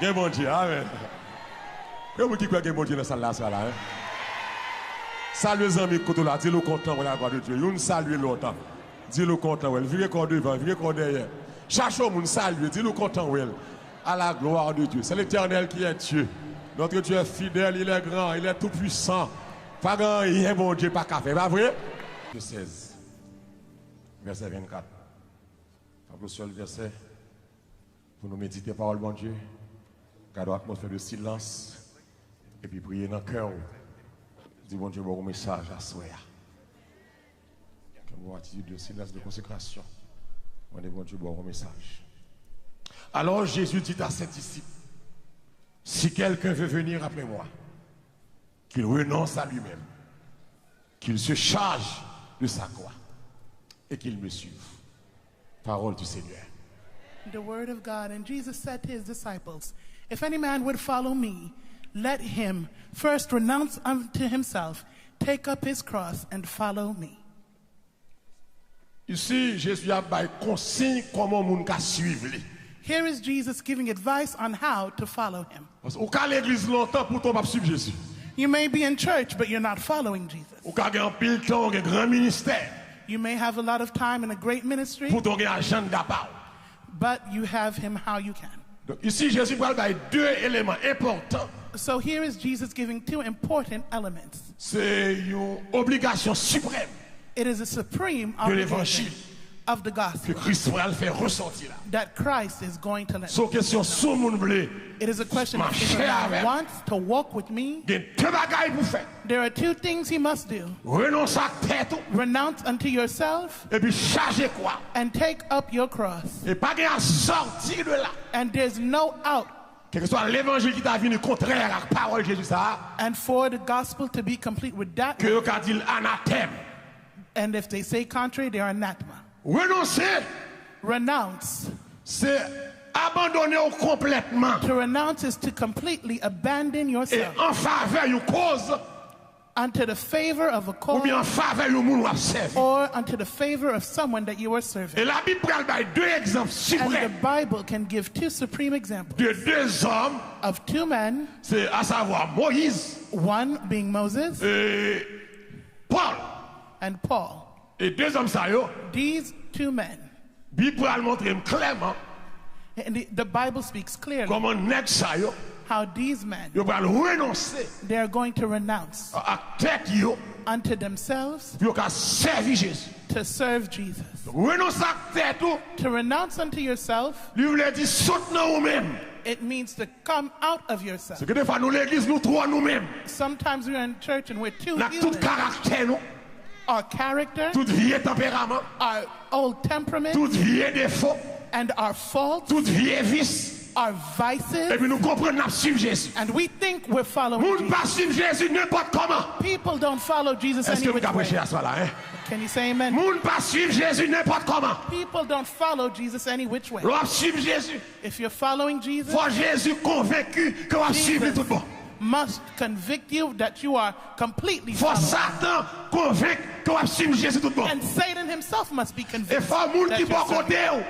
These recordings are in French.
Quel bon Dieu, amen. Comment qui croit que bon Dieu dans la salle là? Salut les amis, là, dis-le content, la gloire de Dieu. Vous saluez l'autre. Dis-le content, virez corps devant, virez corps derrière. Chaque monde salue, dis-le content, à la gloire de Dieu. C'est l'Éternel qui est Dieu. Notre Dieu est fidèle, il est grand, il est tout puissant. Pas grand, il est bon Dieu, pas qu'à faire, pas vrai? 16, verset 24. Le seul verset pour nous méditer parole bon Dieu, garder l'atmosphère de silence et puis prier dans le cœur. Dis bon Dieu, bon message à soi. Une attitude de silence, de consécration. On dit bon Dieu, bon message. Alors Jésus dit à ses disciples, si quelqu'un veut venir après moi, qu'il renonce à lui-même, qu'il se charge de sa croix et qu'il me suive. Parole du Seigneur. The word of God. And Jesus said to his disciples, if any man would follow me, let him first renounce unto himself, take up his cross and follow me. Ici, Jésus a donné consigne comment on peut suivre. Here is Jesus giving advice on how to follow him. Parce que à l'église longtemps pour toi suivre Jésus. You may be in church, but you're not following Jesus. Ou ka gen pile temps gen grand ministère. You may have a lot of time in a great ministry, Pour ton gen agent d'apart. but you have him how you can. Donc ici Jésus parle de deux éléments importants. So here is Jesus giving two important elements. C'est une obligation suprême It is a supreme de l'évangile obligation of the que gospel Christ va le faire ressortir là. that Christ is going to let. Son question sous moun blé. It is a question of if a man wants to walk with me, Gen deux bagailles pour faire. there are two things he must do. Renonce à tête Renounce unto yourself et puis charger quoi. and take up your cross. Et pas gen à sortir de là. And there's no out. Quel que soit l'évangile qui t'a venu contraire à la parole de Jésus ça. And for the gospel to be complete with that, Que ka dit anathème. and if they say contrary, they are anathema. Renoncer, Renounce. c'est abandonner complètement To renounce is to completely abandon et yourself en faveur d'une cause unto the favor of a ou cause bien en faveur d'un monde à servir. or unto the favor of someone that you are Et serving. la Bible parle de deux exemples And the suprêmes Bible can give two supreme examples de deux hommes, of two men, c'est à savoir Moïse one being Moses et Paul. and Paul. Et deux hommes ça yo, These two men, Bible parle montrer clairement and the Bible speaks clearly comment nèg ça yo, how these men, yo pral renoncer they are going to renounce à tête yo, unto themselves puis yo ka servir Jésus. to serve Jesus. Renoncer à tête ou, To renounce unto yourself, lui veut dire saute dans nous-mêmes. it means to come out of yourself. C'est que des fois nous l'église nous trop nous-mêmes. Sometimes we're in church and we're too N'a tout human. caractère nous, Our character, tout vieux tempérament, our old temperament, tout vieux défaut, and our faults, tout vieux vice. our Et vices, puis nous comprenons nous suivre Jésus. and we think we're following Nous ne Jesus. pas suivre Jésus n'importe comment. People don't follow Jesus Est-ce any que vous which avez prêché way. à ce là, hein? Can you say amen? Nous ne pas suivre Jésus n'importe comment. People don't follow Jesus any which way. L'on suivre Jésus. If you're following Jesus, Faut Jésus convaincu que va suivre tout bon. must convict you that you are completely Faut following. Satan convaincu que va suivre Jésus tout bon. And Satan himself must be Et convinced faut monde that qui you're bon côté serving.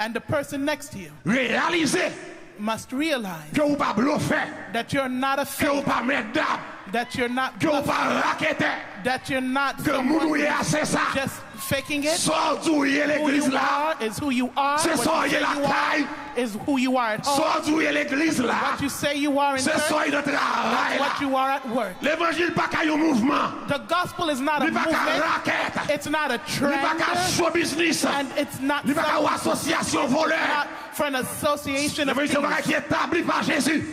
And the person next to you réaliser must realize que vous pas bluffer, that you're not a que vous fake, pas mettre d'âme, that you're not que vous bluffing, pas raqueter, that you're not que someone moun who's assez ça. just faking it. Soit d'ouvrir Who l'église you là. are is who you are. C'est What ça you y est say la you are caille. is who you are at home. Soit d'ouvrir l'église là. What you say you are in C'est church, ça y est de travail là. what you are at work. L'évangile pas qu'un mouvement. The gospel is not a Il pas qu'un movement. raquette. It's not a Il pas qu'un trend. show business. And it's not Il pas qu'un something- association voleur. not for an association of L'évangile c'est thieves, pas qui est établi par Jésus.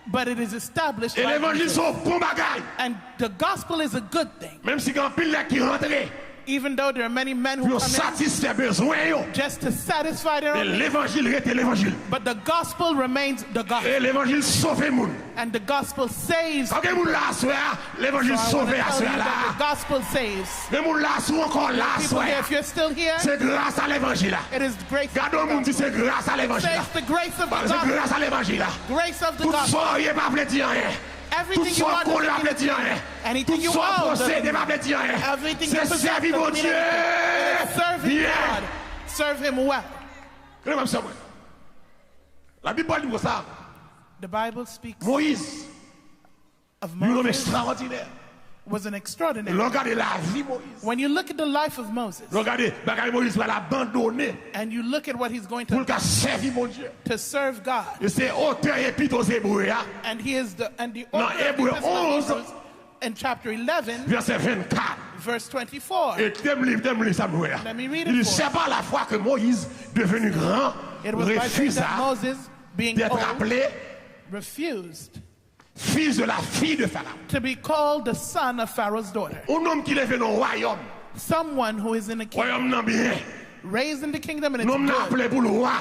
but it is established Et by l'évangile Jesus. c'est un bon bagage. And the gospel is a good thing. Même si quand pile là qui rentre, Even though there are many men who pour come in satisfaire besoin yo. just to satisfy their Et own needs, l'évangile reste l'évangile. but the gospel remains the gospel. Et l'évangile sauve moun. And the gospel saves. Quand moun là soir, So l'évangile I want sauve to à tell soir you là. that the gospel saves. Mais moun là soir encore là People soir. here, if you're still here, C'est grâce à l'évangile là. it is grace of Gardons moun the dit gospel. c'est grâce à l'évangile Say là. it's the grace of the C'est gospel. grâce à l'évangile là. Grace of the Tout gospel. ça y est pas plaisir dire rien. Tout Everything you ça want qu'on doesn't a mean plaisir rien. anything Tout you ça own possède doesn't pas plaisir rien. everything you C'est possess servir doesn't mon mean Dieu. anything. Serving Bien. God. Serve him well. Regardez ça. La Bible dit comme ça. The Bible speaks Moïse, of un homme Moses extraordinaire. was an extraordinary. Regardez la vie Moïse. When you look at the life of Moses Regardez, bagay Moïse va l'abandonner and you look at what he's going pour to le servir mon Dieu. to serve God, Et c'est auteur épître aux Hébreux, hein, and he is the Non, author of Hébreux the Epistle of 11, Hebrews in chapter 11, verset 24. verse 24. Et t'aimes ça nous. Let me read it Il dit, for c'est pas la fois que Moïse, devenu grand, It was by faith refusa that Moses, being d'être old, appelé refused fils de la fille de Pharaon. to be called the son of Pharaoh's daughter. Un homme qui est venu au royaume. Someone who is in the kingdom, Royaume nan bien. raised in the kingdom, and Un homme it's nan good. appelé pour le roi.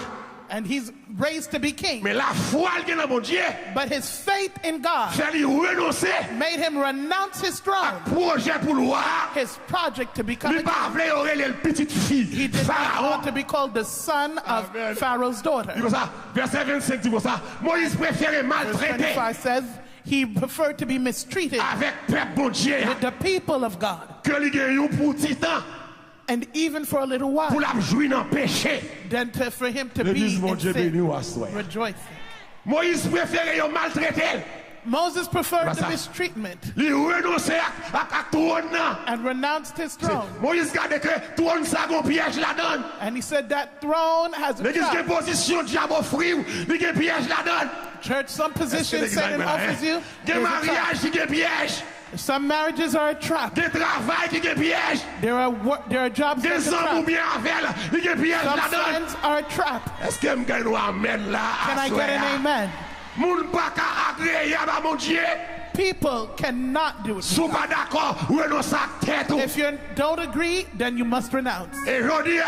And he's raised to be king. Mais la foi qu'il a dans mon Dieu, But his faith in God fait lui renoncer made him renounce his throne, projet pour le roi. his project to become Il a pas king. appelé Aurélie le petite He fille. did not Pharaon. want to be called the son of Amen. Pharaoh's daughter. Il dit comme ça, verset 25 dit comme ça. Moïse préférait Verse maltraiter 25 says he preferred to be mistreated avec peuple bon Dieu with the people of God, que lui gagne pour titan and even for a little pour while, la jouir dans péché. than for him to be L'église mon in Dieu béni sin, ou assoir. rejoicing. Moïse préférait yo maltraiter. Moses preferred Voilà the ça. mistreatment Il renonçait à trône nan. and renounced his throne. Moïse garde que trône ça gon piège la donne. And he said that throne has a L'église qui trap. position diable offrir, il y a piège la donne. Church, some position Satan offers you. Des There's a trap. mariages qui ont piège. Some marriages are a trap. Des travails qui ont piège. There are jobs Des that's a hommes ou trap. bien avec, il y a piège Some la donne. friends are a trap. Est-ce que me gagne amen là? Can I get an amen? Moun pa ka agréable à mon Dieu. People cannot do it. Sou pas d'accord, renonce à tête. If you don't agree, then you must renounce. Et jodi a,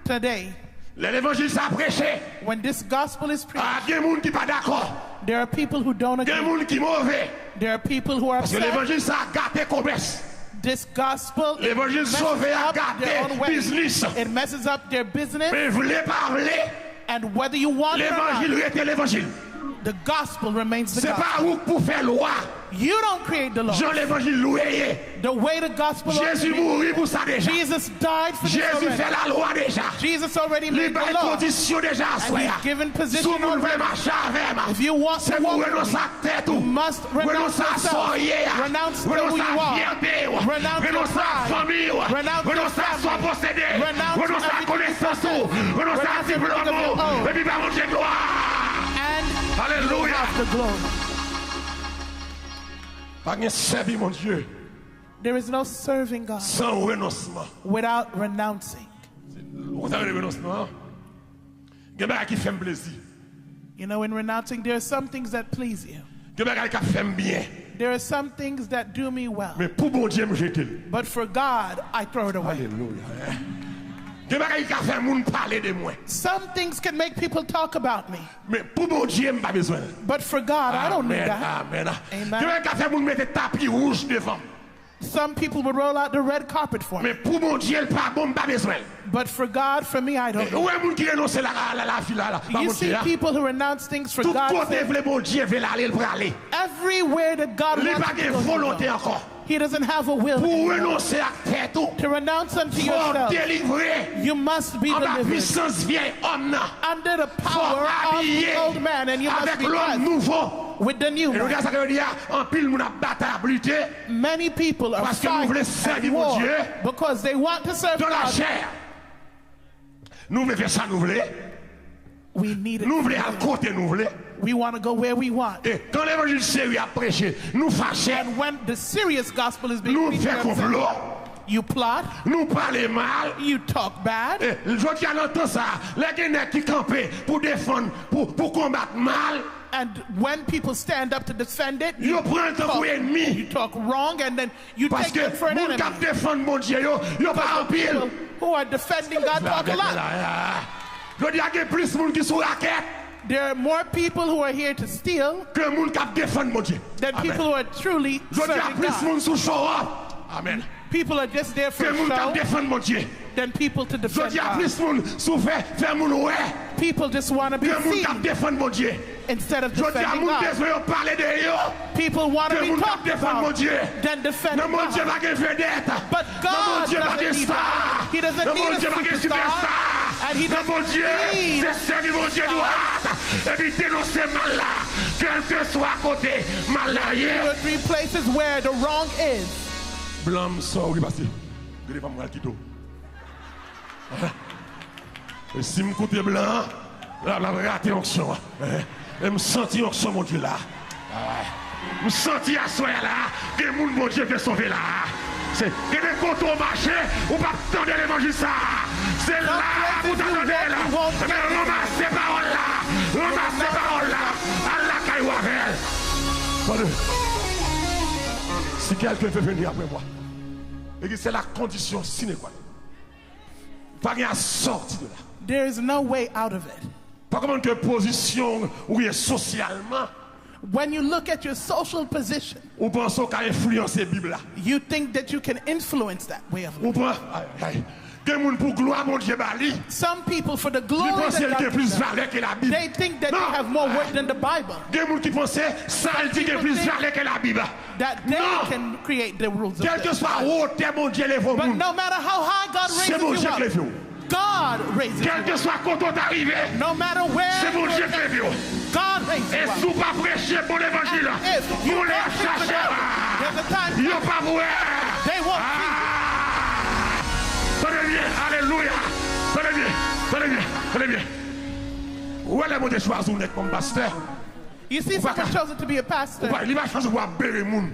Today, l'évangile s'a prêché. when this gospel is preached, Ah, gen moun qui pas d'accord. there are people who don't Gen agree. moun qui mauvais. There are people who are Parce que upset. l'évangile s'a gâté commerce. This gospel L'évangile messes sauvé a up their own gâté way. business. It messes up their business, Mais voulez parler, and whether you want it or l'évangile not, reste l'évangile. the gospel remains the C'est gospel. pas vous pour faire loi. You don't create the law. Jean l'évangile loué. The way the gospel Jésus already- mourit pour ça déjà. Jesus died for this Jésus already. fait la loi déjà. Jesus already Il made the a law. condition déjà à And soi. he's given position Si vous voulez already. marcher avec moi, If you want c'est to pour walk with renoncer me, à tête. you must renounce Renoncer à yourself. soyer. Renounce who Renoncer you à are. fierté. Renounce your Renoncer à pride. famille. Renounce your Renoncer à soi family. possédé. Renounce Renoncer à everything connaissance. you Renoncer possess. à Renounce everything of your diplôme. own. Et puis par mon gloire. and Alléluia. have the glory. Pas de servir mon Dieu There is no serving God sans renoncement. without renouncing. Vous avez le renoncement? Il y a des gens qui font plaisir. You know, in renouncing, there are some things that please you. Il y a des gens qui font bien. There are some things that do me well. Mais pour mon Dieu, me jeter. But for God, I throw it away. Alléluia. Il y a des gens qui font moun parler de moi. Some things can make people talk about me. Mais pour mon Dieu, je n'ai pas besoin. But for God, I don't need Amen, that. amen. Amen. Il y a des gens qui font moun mettre tapis rouge devant. Some people would roll out the red carpet for me. Mais pour mon Dieu, il pas bon, pas besoin. But for God, for me, I don't. Où est moun qui renonce la vie là? Pas You mon see Dieu. people who renounce things for Tout God. côté veut mon Dieu veut aller, il va aller. Everywhere that God Il wants pas to de go, he volonté will. encore. He doesn't have a will. Pour anymore. renoncer à tête, To renounce unto faut yourself, délivrer. you must be En la delivered puissance vieille homme là. under the Faut power of habiller the old man, and you must avec be l'homme dressed nouveau. with the new Et man. regarde ça que veut dire, en pile moun a bataille à lutter Many people are parce que nous voulons fighting servir at mon war Dieu because they want to serve dans la God. chair. Nous voulons faire ça, nous voulons. We need it. Nous voulons à côté, nous voulons. We want to go where we want. Et quand l'évangile sérieux a prêché, nous fâchons, And when the serious gospel is being nous preached, faisons you're upset. complot, You plot, nous parlons mal. you talk bad. Et je dis à l'entendre ça, les gens qui campent pour défendre, pour combattre mal, And when people stand up to defend it, ils prennent un pour you ennemi. talk wrong, and then you Parce take que them for an les enemy. gens qui défendent mon Dieu, ils pas en pile. People who are defending God talk a lot. Je dis qu'il y a plus de monde qui sont raquettes There are more people who are here to steal que les gens qui défendent mon Dieu. than Amen. people who are truly Je dis qu'il y a serving plus de God. monde sous show up. Amen. People are just there for Que a les gens show qui défendent mon Dieu. than people to Je defend dis qu'il y a God. plus de monde sous faire mon ouais. People just want to be Que les gens seen qui défendent mon Dieu. instead of Je dis à defending mon God. besoin de parler de eux. People want Que to les be gens qui talked défendent mon about Dieu. than defending Non, mon Dieu God. va que vedette. But Non, mon God Dieu va que doesn't need star. that. He doesn't Non, need mon a Dieu va que superstar. superstar. And he Le bon Dieu, doesn't c'est servir mon Dieu droit. Et puis dénoncer mal là. Quel que soit à côté, mal là. two or three places where the wrong is. Blanc me sort, oui, parce que je ne vais pas me quitter. Et si je côté blanc, là, je raté l'onction. Et me sentir l'onction, mon Dieu, là. Je me sentis à soi là, que mon bon Dieu veut sauver là. C'est que les côtés au marché, ou pas attendre l'évangile ça. C'est là, vous attendez là. Mais ramasse ces paroles là. Ramasse ces paroles là. Allah caillou avec elle. Attendez. Si quelqu'un veut venir après moi, et que c'est la condition sine qua non. Pas rien à sortir de là. There is no way out of it. Pas comment que position ou est socialement, When you look at your social position, ou pense qu'à influencer la Bible là. you think that you can influence that way of life. Ou pas, des gens pour gloire mon Dieu bali. Some people, for the Ils glory pensent that qu'il y a God plus gives them, valeur que la Bible. they think that Non. they have more worth than the Bible. Des gens qui pensent ça il y a plus valeur que la Bible. That they Non. can create the rules of Quel que this. soit hauteur mon Dieu lève au But monde. no matter how high God C'est mon raises Dieu you qui lève up, au. God raises you Quel que up. soit quand on est arrivé, No matter where c'est mon Dieu you're qui at, lève. God raises Et you si up. vous pas prêcher pour l'évangile, If you vous les don't preach the cherchez. gospel, there's a time Ils n'ont pas voué. they won't see Tenez bien, alléluia. Tenez bien, tenez bien, tenez bien. Où est le monde choisi comme pasteur? you. You see someone chosen to be a pastor. Il va choisir pour bérer le monde.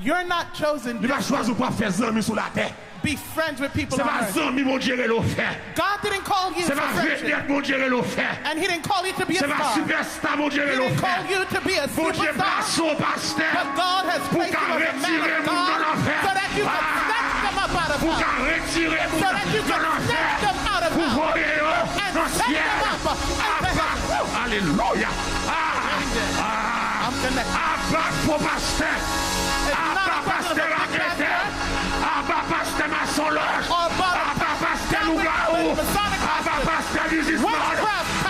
You're not chosen Il va to choisir pour faire des amis sur la terre. be friends with people C'est on pas earth. des amis mon Dieu qui l'a fait. God didn't call you C'est for pas friendship. vedette mon Dieu qui l'a fait. And he didn't call you to be a C'est pas star. superstar mon Dieu He qui l'a didn't call fait. you to be a Mon Dieu superstar. passe au pasteur. But God has Pour placed you qu'à as a man retirer of mon God dans l'enfer. so that you can snatch them up out of Pour hell. qu'à retirer mon So that you dans can l'enfer. snatch them out of Pour hell. voyer And dans le take ciel. them up into heaven. Alléluia. I'm connected. Abba pour pasteur. It's not Abba a question pasteur of à a Créter. pastor Abba pasteur maçon loge. or about Abba pasteur loup-garou. Abba pasteur businessman.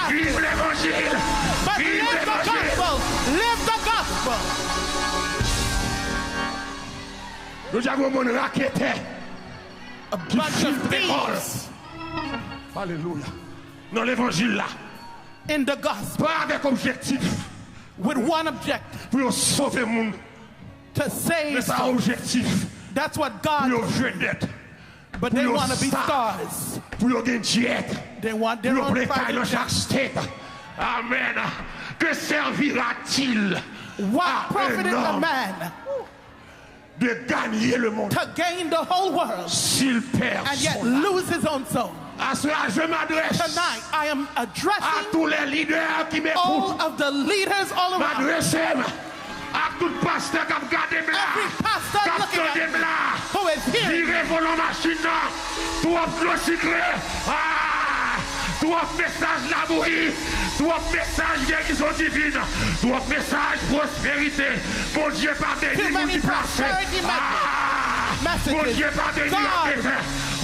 Vive l'évangile. But Vive live the l'évangile. gospel. Live the gospel. Nous avons mon raquette. A bunch of thieves Alléluia. Dans l'évangile là. in the gospel Pas avec objectif. with one objective, Pour sauver le monde. to Mais save ça souls. objectif. That's what God, Pour vedette. but they pour want to be star. stars. Pour gagner diète. They want their Pour own préparer dans private chaque jet. state. Amen. Que servira-t-il What à un profited a homme man de gagner le monde to gain the whole world s'il perd and yet son âme? lose his own soul? À ce moment, je m'adresse Tonight, I am à addressing tous les leaders qui m'écoutent. all of the leaders all around. M'adresse à tout pasteur qui a regardé là. Every pastor Qui a looking at regardé me, là. who is here. Virez vos machines là. Tout le secret. Tout message l'amour. Tout message guérison divine. Tout message prospérité. Mon Dieu, pas Too béni, mon many Dieu, placé. prosperity messages. Mon Dieu, pas béni, God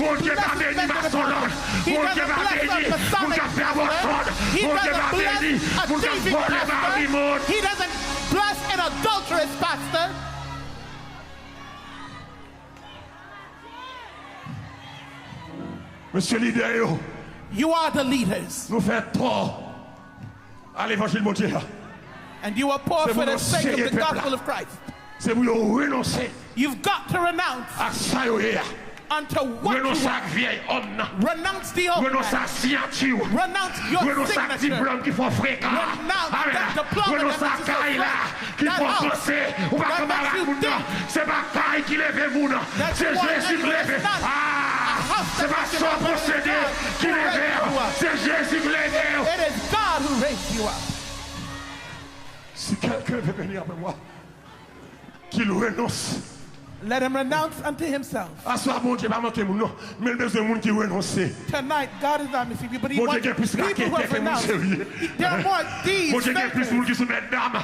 mon Dieu, pas blesses béni, ma sonore. He Mon Dieu, doesn't pas bless béni, a pour Masonic qu'à faire votre pastor. sonde. He Mon Dieu, pas doesn't béni, bless a pour qu'à thieving voler ma pastor. vie, He doesn't bless an adulterous pastor. Monsieur leader, You are the leaders, nous faisons trop à l'évangile de Dieu. and you are poor C'est for pour the sake of nous the peuple. gospel of Christ. C'est pour nous renoncer You've got to renounce à ça, unto what you renoncer want. à vieil homme, Renounce the old renoncer man. à signature, Renounce your renoncer à signature. diplôme qui font fréquent, Renounce that diploma renoncer à that makes you caille là, qui that font house penser, ou pas that comme makes à you la think. c'est pas caille qui lève vous, That's c'est the one Jésus that qui lève. is not a house C'est that pas makes you son not procédé qui who raised lève, you up. c'est Jésus qui lève. It is God who raised you up. Si quelqu'un veut venir avec moi, qu'il renonce. Let him renounce unto himself. À soi, mon Dieu, pas manquer mon nom, mais il y a besoin de monde qui renonce. Tonight, God is not missing you, but He Mon wants Dieu, people qu'il y a plus who have raquettes que mon renounced. sérieux. There are more thieves, Mon Dieu, il y a plus de monde fakers, qui sont des dames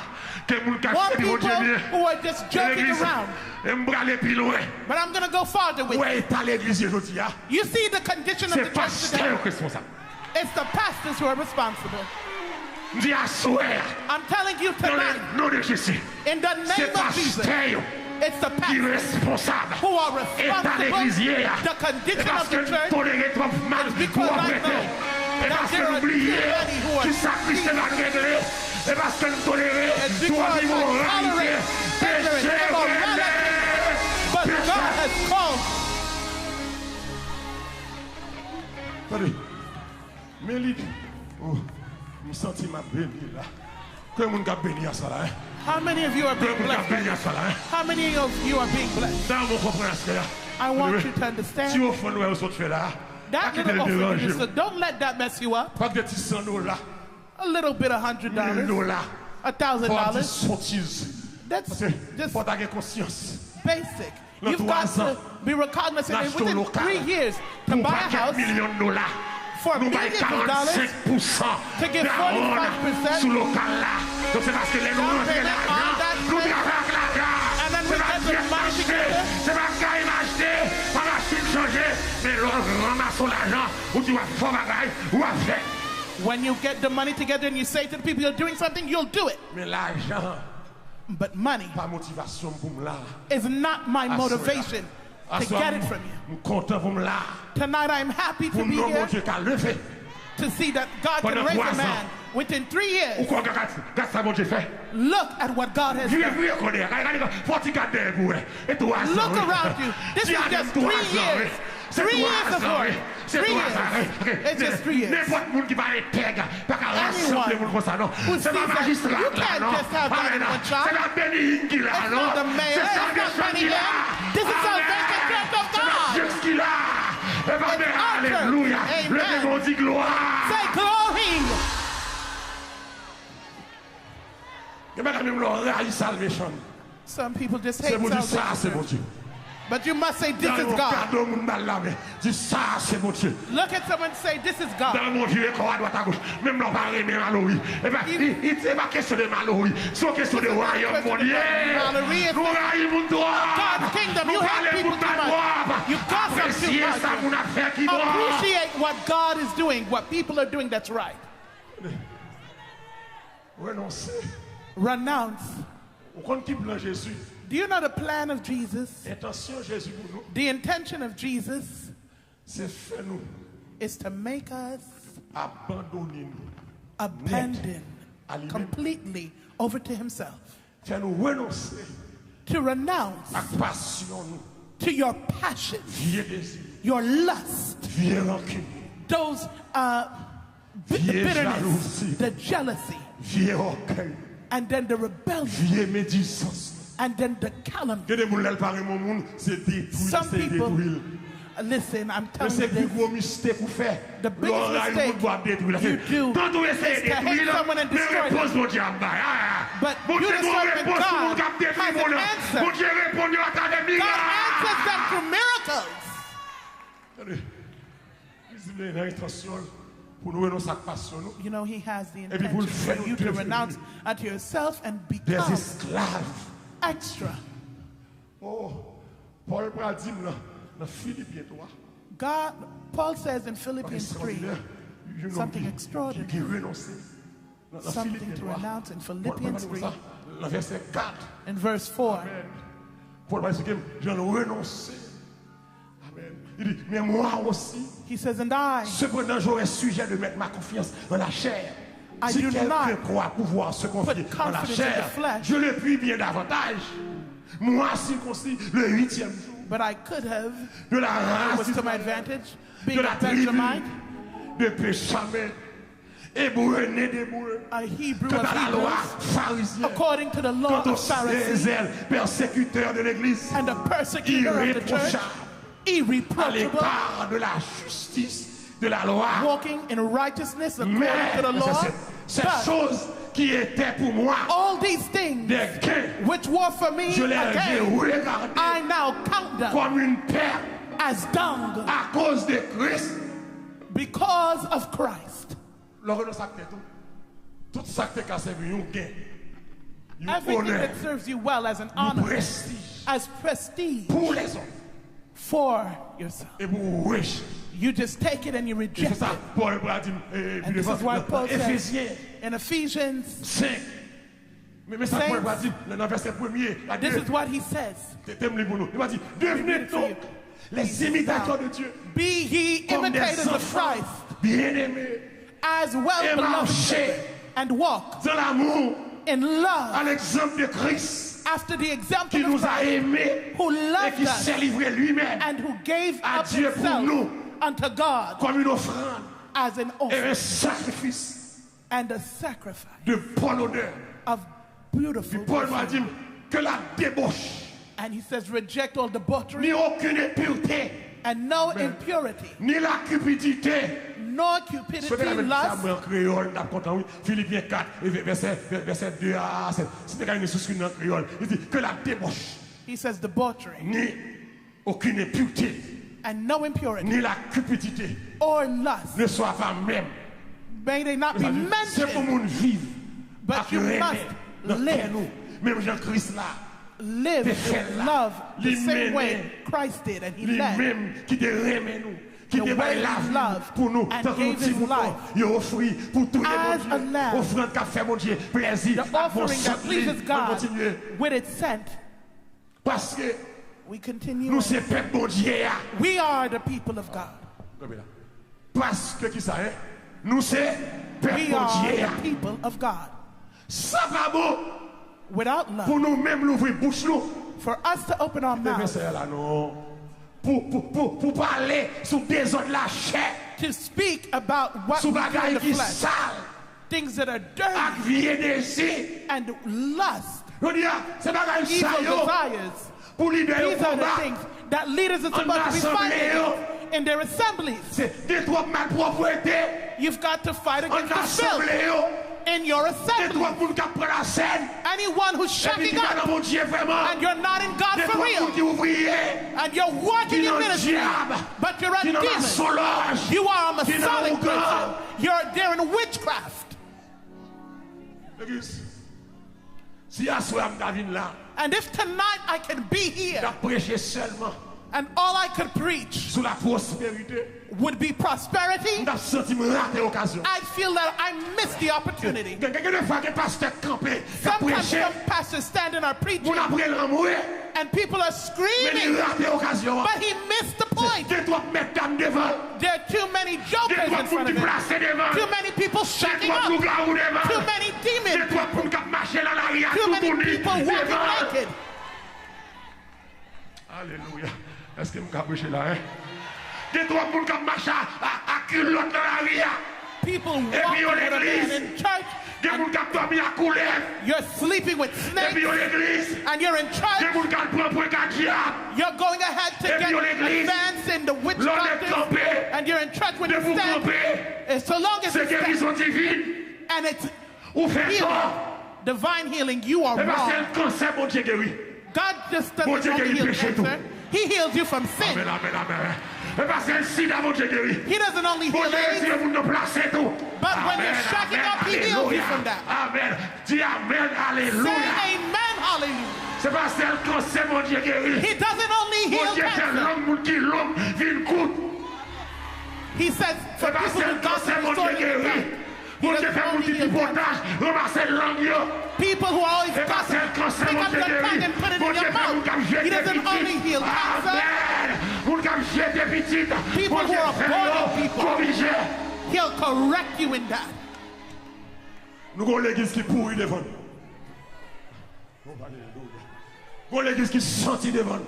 que mon more cachette, mon people Dieu. who are just joking L'église, around. et me aller plus loin. But I'm going to go farther with Où you. est l'église aujourd'hui? You see the condition of the C'est church today? pasteur responsable. It's the pastors who are responsible. Je dis à soir, I'm telling you dans tonight, le nom de Jésus, in the c'est name of Jesus, pasteur it's the qui est pastors responsable. who are Et dans responsible. l'église hier, The condition parce of the que church tolérez trop mal is pour because I arrêter. know Et parce que nous oublions que ça Christ va régler. Et parce que nous tolérons trois immoralités. Péché, But God has called. Attendez. Mais lui, oh, je me sens ma béni là. Que mon gars béni à ça là. How many of you are being blessed? How many of you are being blessed? I want you to understand that little offering, so don't let that mess you up. A little bit of $100, $1,000. That's just basic. You've got to be recognizant that within 3 years to buy a house for millions of dollars, to give 45%. Donc c'est parce que les nous rentrent l'argent, nous travaillons l'argent. And then we get the money together. C'est pas qu'à acheter, pas machine changer, mais l'on ramasse l'argent, ou tu vas faire bagaille, ou à faire. When you get the money together and you say to the people you're doing something, you'll do it. Mais l'argent, but money pas motivation pour moi. Is not my motivation to get it from you. Tonight I'm happy to be here to see that God can raise a man within 3 years. Look at what God has done. Look around you. This is just 3 years. 3 years of work. 3 years. It's just 3 years. Anyone who sees that, you can't just have that in one shot. It's not the mayor. It's not Benny Hinn. This is salvation church of God. Alléluia. Amen. Say glory. Some people just hate salvation. But you must say, this is God. Look at someone and say, this is God. God's kingdom, you hate people too much. You gossip too much. Appreciate what God is doing, what people are doing that's right. Renounce. Do you know the plan of Jesus? The intention of Jesus is to make us abandon completely over to himself. To renounce to your passion, your lust, those bitterness, the jealousy, and then the rebellion, and then the calumny. Some people, listen, I'm telling you this, the biggest mistake you do is to hate someone and destroy them. But you discern that God has an answer. God answers them through miracles. You know, he has the intention for you to renounce unto yourself and become extra. God, Paul says in Philippians 3, something extraordinary, something to renounce in Philippians 3, in verse 4. He says, and I do not put confidence in the flesh. But I could have, it was to my advantage, being a Benjamite, a Hebrew of Hebrews, according to the law of Pharisees, and a persecutor of the church, irreproachable, walking in righteousness according to the law. But all these things which were for me again, I now count them as dung because of Christ. Everything that serves you well as an honor, as prestige for yourself, you just take it and you reject it. And this is why Paul says in Ephesians 6, this is what he says. Be ye imitators of Christ as well beloved and walk dans l'amour in love à l'exemple de Christ after the example qui of nous a Christ, aimés who et loved qui us s'est livré lui-même and who gave à up Dieu pour himself nous unto God comme une offrande as an et offering un sacrifice and a sacrifice de bonne odeur. of beautiful Paul m'a perfume. dit que la débauche, And he says, reject all debauchery ni aucune impureté, and no impurity, ni la cupidité. nor cupidity, lust. En créole, n'a content, oui. Philippiens 4, verset 2 à 7. C'était quand même sous en créole. Il dit que la débauche, He says debauchery ni aucune impureté, and no impurity ni la cupidité or lust. ne soit pas même. May they not be C'est pour mentioned, mon vivre. but you must live. Même Jean-Christ là. Live in love the same way Christ did, and he led. Lui-même qui te remet nous, qui The te way baille la he vie loved pour nous, and tant que gave nous his disons, life il offrit pour tous les as bons a dieux, lamb. offrande qu'a fait mon Dieu, plaisir, The à bon offering that sang, pleases on God continue. with its scent. Parce que We continue. nous on. c'est peuple bon Dieu. We are the people of God. Parce que qui ça est? Nous c'est peuple We bon are Dieu. the people of God. Ça va bon Without pour love, nous-mêmes l'ouvrir bouche nous. for us to open our mouths C'est là non. Pour parler sous des autres la chair, to speak about what sous we do in bagaille the qui flesh, sale, things that are avec dirty vie désir. and lust, Je dis, c'est bagaille evil sale yo. desires. Pour libérer These le are the combat. things that leaders are En supposed to be fighting assemblée, against in their assemblies. C'est des trop malpropreté. You've got to fight En against the filth assemblée, yo. in your Des assembly. trop moun qui prennent la scène. Anyone who's Et puis shacking qui va up dans mon Dieu vraiment. and you're not in God Des for trop moun real qui ouvriers. and you're working Qui in n'ont ministry, diable. but you're a Qui n'ont pas demon. solange. You are a Qui n'ont Masonic aucun. person. You're there in witchcraft. L'église. Si à soir David là, And if tonight I can be here t'as prêché seulement and all I could preach sur la prospérité, would be prosperity, t'as senti me rater l'occasion. I'd feel that I missed the opportunity. Quelqu'un de fois que pasteur campé, t'as Sometimes prêché, some pastors stand and are preaching mon après l'amour, and people are mais il screaming, rate l'occasion. but he missed the point. Des trois mesdames devant, There are too many des jokers trois in pour front qui of him. placent devant, Too many people des shacking trois pour up. garou devant, Too many des demons. trois pour qui marcher dans la rue, Too tout many tourner people walking devant. naked. Alléluia. Est-ce que je peux prêcher là, hein? Des trois pour qui marcher à culotte dans la rue. People puis walking on with a man l'église. in church. Des gens qui ont dormi à couler. You're sleeping with Et snakes puis on l'église. and you're in Des church. gens qui prennent pour un diable. You're going ahead to Et get puis on l'église. advanced in the witch L'on est doctors campé. and you're in church when De you vous stand. camper. And so long as C'est you stand guérison divine. and it's Ou fait healing, tort. divine healing, you are Et parce que wrong. le cancer, mon Dieu guérit. God just Mon doesn't Dieu only guérit heal péché cancer, He heals you from sin. Amen, amen, amen. Et parce que le sida, mon Dieu guérit. He doesn't only Mon heal Dieu, AIDS, Dieu vous nous place tout. but when you're shacking up, He heals you from that. Amen. Dis amen, Say alléluia. amen, hallelujah. C'est parce que le cancer, mon Dieu guérit. He doesn't only Mon heal Dieu, c'est cancer. l'homme qui l'homme vit coûte. He says for C'est parce people que who le got cancer, the mon story Dieu of guérit. cancer. Mon He Dieu doesn't fait only heal multiplipotage, ramasser langue. People who are always Et parce que gossiping, le cancer, pick mon up Dieu your tongue guérit. and put it Mon in Dieu your fait mouth. He doesn't only heal cancer. Amen. Mon Dieu jeter petite. People Mon who Dieu are fait born people. corriger. He'll correct you in that. Nous avons l'église qui pourrit devant nous. Nous avons l'église qui sentit devant nous.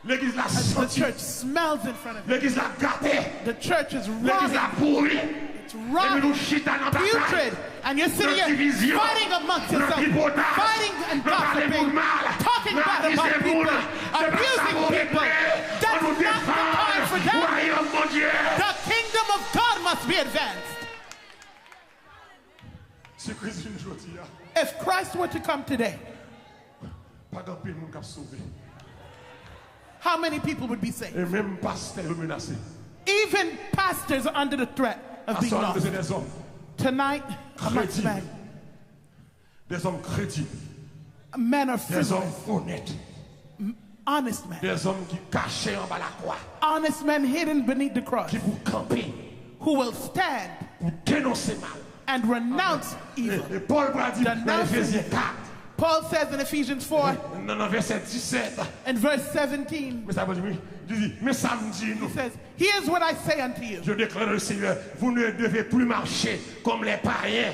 L'église la The senti. church smells in front of you. L'église la gâté. The church is L'église la rotten. pourri. It's Et puis nous rotten, chita dans la bataille. putrid. And you're sitting Notre here division. fighting amongst Notre yourself, tripotage. fighting and Notre parler pour gossiping, mal. talking Notre bad about accuser people, monde. C'est pas ça abusing qu'on people. réglait. That's On nous not the time for défend. that. Royaume, mon Dieu. The kingdom of God must be advanced. Si Christ vient aujourd'hui, If Christ were to come today, pas grand pile monde qui a sauvé. how many people would be saved? Et même pasteur est menacé. Even pastors are under the threat of being Assoir, lost. c'est des hommes Tonight, amongst crédibles. men, Des hommes crédibles. men are Des free, hommes honnêtes. honest men. Des hommes qui cachent en bas la croix. Honest men hidden beneath the cross Qui vous camper. who will stand Pour dénoncer mal. and renounce evil. Et Paul va dire dans Denounce Éphésiens evil. 4. Paul says in Ephesians 4 Dans verset 17. and verse 17, Mais ça veut dire, il dit, mais samedi, nous. he says, here's what I say unto you. Je déclare au Seigneur, vous ne devez plus marcher comme les païens.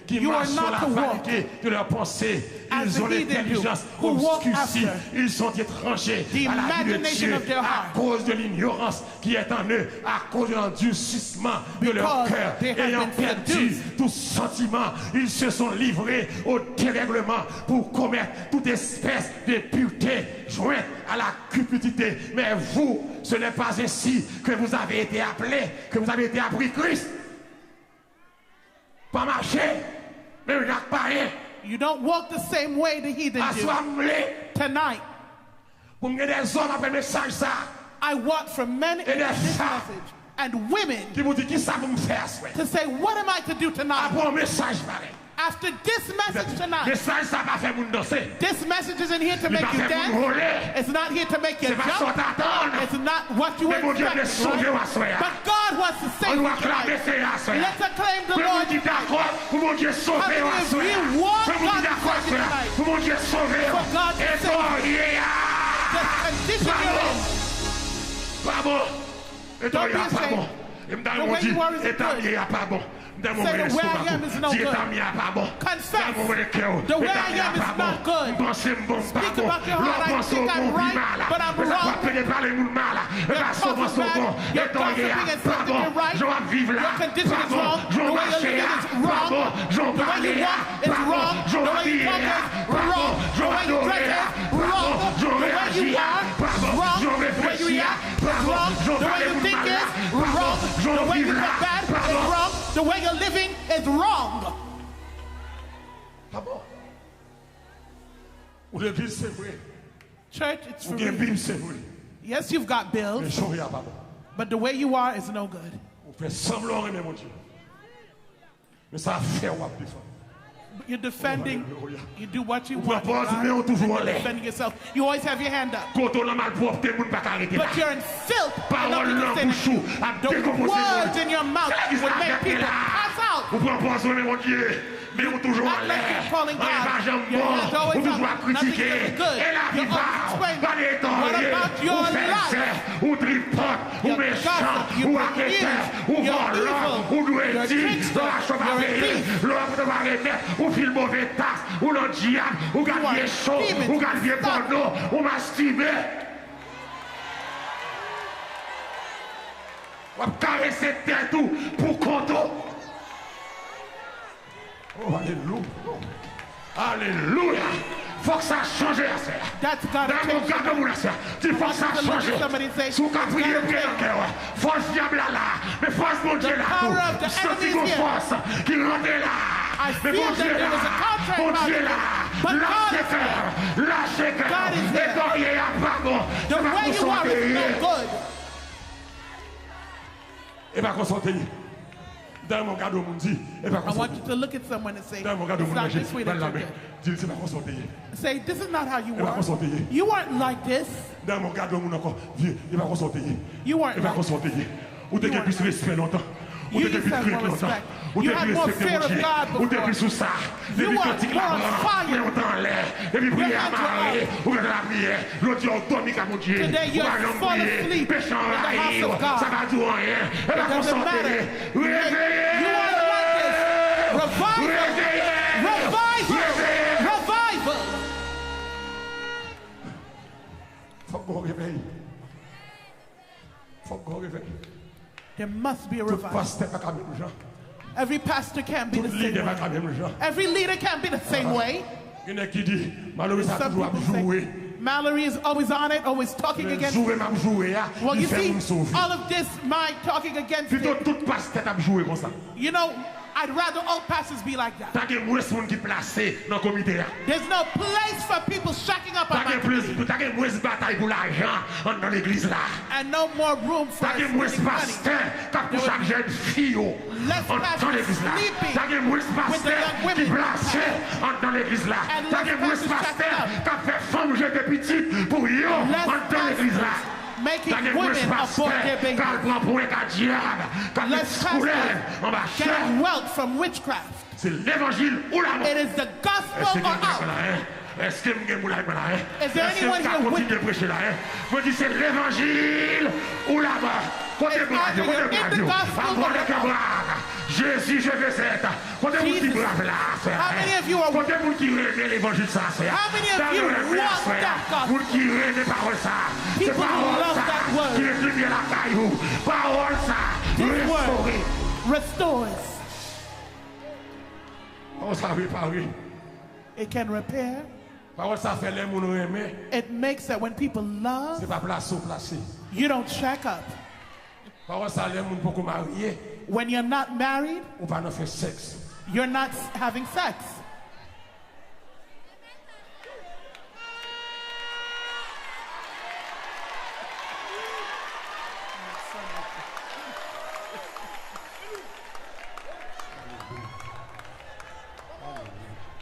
Qui marchent sur la vanité de leurs pensées. Ils ont l'intelligence obscurcie. Ils sont étrangers à la vie de Dieu à cause de l'ignorance qui est en eux, à cause de l'endurcissement de leur cœur. Ayant perdu tout sentiment, ils se sont livrés au dérèglement pour commettre toute espèce de pureté jointe à la cupidité. Mais vous, ce n'est pas ainsi que vous avez été appelés, que vous avez été appris Christ. Pas marcher, mais pas rien. You don't walk the same way the heathen do. Tonight, I want from men in this message and women to say, what am I to do tonight? After this message tonight, this message isn't here to make you dance. It's not here to make you jump. It's not what you expect. Right? But God wants to save you tonight. Let's acclaim the Lord tonight. How many of you want God to save you tonight? For God to save you. The condition you're in. Don't be ashamed. The way you are is good. Say the way I am is no good. Confess the way I am is not good. Speak about your heart. I think I'm right, but I'm wrong. You're talking bad. You're gossiping and saying you're right. Your condition is wrong. The way you're living is wrong. The way you walk is wrong. The way you talk is wrong. The way you dress is wrong. The way you are wrong. The way you react is wrong. The way you think is wrong. The way you look bad is wrong. The way you're living is wrong. Church, it's for real. Yes, you've got bills, but the way you are is no good. You're defending, you do what you want. You're defending yourself. You always have your hand up. But you're in filth. The words in your mouth would make people pass out. Not like you're calling God. Your hands always up. Nothing is good. You're always explaining. What about your life? You're gossip. You bring evil. You're evil. You're a trickster. You're a thief. You are Oh, alléluia. Alléluia. Faut que ça change à ça. Dans mon cas de moula ça. Il faut que ça change. Sous qu'à prier bien en cœur. Force diable là. Mais force mon Dieu là. Senti qu'on force qui rentre là. Mais mon Dieu là. Mon Dieu là. Lâchez cœur. Lâchez cœur. Et d'orier à pardon. The way you are is not good. Et va consulter. I want you to look at someone and say, it's not this way that you're doing. Say, this is not how you were. You weren't like this. You weren't like this. You used to have more respect. You had more fear of God before. You were more on fire. Your hands were up. Today you're full of sleep in the house of God. It doesn't matter. You are like this. Revival. Revival. Revival. There must be a revival. Every pastor can't be the same way. Every leader can't be the same way. Some people say, Mallory is always on it, always talking against it. Well, you see, all of this, my talking against it. You know, I'd rather all pastors be like that. There's no place for people shacking up on my committee. And no more room for us money. Less pastors sleeping with the young women. And less pastors shacking up. Less pastors making women abort their babies. Let's getting wealth from witchcraft. C'est l'évangile ou la mort. It is the gospel or out. Est-ce que Is there anyone here with de prêcher là? Je dis c'est l'évangile ou la mort. Jésus, je veux cette. Côté vous qui brave là. Côté vous qui aimez l'évangile ça. How many of you want that gospel? Vous qui aimez parole ça. C'est parole ça qui est lumière la caillou. Parole ça. This word restores. On s'en réparer. It can repair. Parole ça fait les gens aimer. It makes that when people love, C'est pas placé. you don't shack up. Parole ça les gens beaucoup mariés. When you're not married, Ou pas faire sexe. you're not having sex.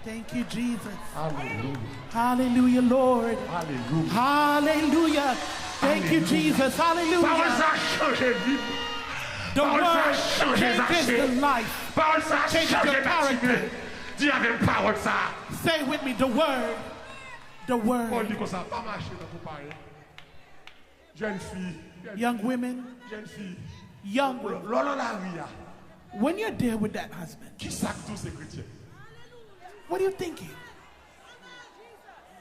Thank you, Jesus. Hallelujah. Hallelujah, Lord. Hallelujah. Hallelujah. Thank you, Jesus. Parole Hallelujah. ça change vie. The Parole ça word change changes the life. Parole ça Changes change your character. Dis avec parole ça. Say with me, the word. The On word. dit que ça pas marcher dans tout parler. Jeune fille. Young women, Jeune fille. young women. L'on la ria. When you're there with that husband, Qui sac tous ces chrétiens? what are you thinking?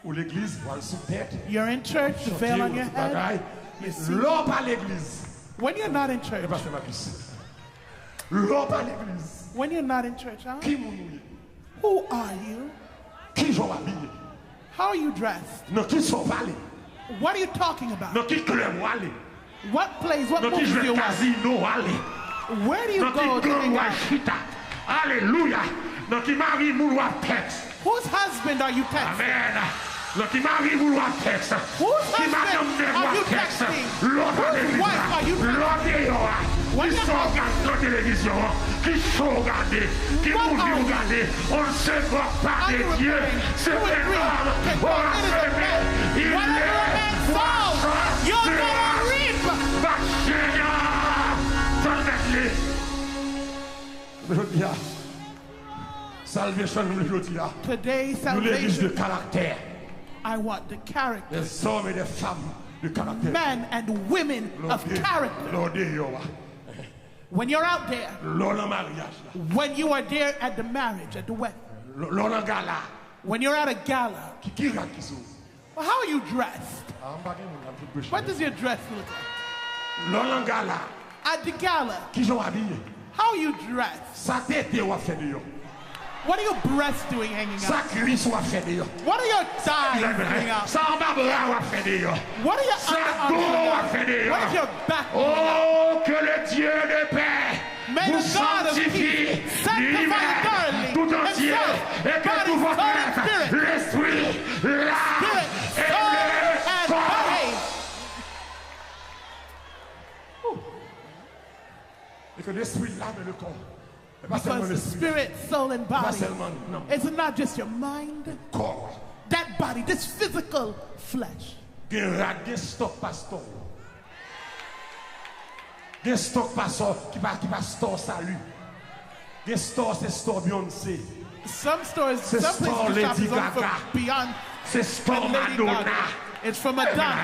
Ou l'église, voile sous tête. You're in church, the veil on your head. L'on pas l'église. When you're not in Et church, pas c'est ma piste. L'on pas l'église. when you're not in church, huh? Qui mounou? Who are you? Qui j'en habillé? How are you dressed? Non, qui sont parlés? What are you talking about? Non, qui club aller? What plays, what Non, qui movies do joue you watch? casino aller? Where do you Non, go qui to hang gang out? chita. Alléluia. Non, qui marie mouloua texte. Whose husband are you texting? Amen. Non, qui marie mouloua texte. Whose Qui madame husband de are moi you texte. texting? L'autre Whose l'église. wife are you texting? L'autre When qui you- sont regardés la télévision. Qui sont regardés. Qui What nous are you? regardés. On ne se moque pas Are de you Dieu. referring C'est to un agree? homme. Can On God a it is a semé. man. Il Whatever a man sows, you're gonna reap. Salvation, Today's nous l'église de salvation, caractère. I want the character. Des hommes et des femmes de caractère. Men and women of character. Lord, When you're out there, Lord, en mariage. when you are there at the marriage, at the wedding, Lord, en gala. when you're at a gala, Qui regarde qui sont? well, how are you dressed? What does your dress look like? Lord, en gala. At the gala, Qui sont habillés? how are you dressed? Sa tête ou a fait de yo. What are your breasts doing hanging Sa out? cuisse ou a fait de yo. What are your thighs hanging out? Sa en bas bras ou a fait de yo. What are your Sa dos underarms a hanging fait de out? yo. What is your back? Oh, que le Dieu de paix May vous the God of sanctifie, peace sanctify you thoroughly tout entier, himself, et que body, tout votre soul, and être, spirit. l'esprit, l'âme Spirit, et soul, le and corps. body. Et que l'esprit, l'âme et le corps. Et pas seulement Because the l'esprit, spirit, soul, and pas body, seulement non, it's not just your mind, corps. that body, this physical flesh. Gen rad, gen stock pastor. Gen stock pastor qui va store salut. Gen store, c'est store Beyoncé. Some stores, C'est some store places shop Lady is only for Gaga. beyond C'est store and Lady Madonna. Gaga. It's for Madonna.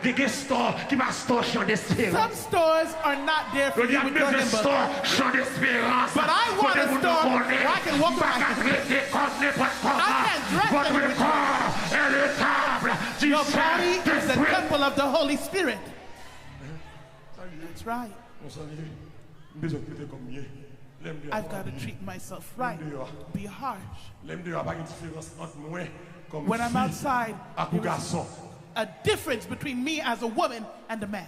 Gen store qui va store chant d'espérance. Some stores are not there for Il y you a with même your un number. store chant d'espérance. But I want a store where I can walk around. I can't dress Votre everywhere. corps est le temple du Your body is the Saint-Esprit. temple of the Holy Spirit. That's right. I've got to treat myself right. Be harsh. When I'm outside, a difference between me as a woman and a man.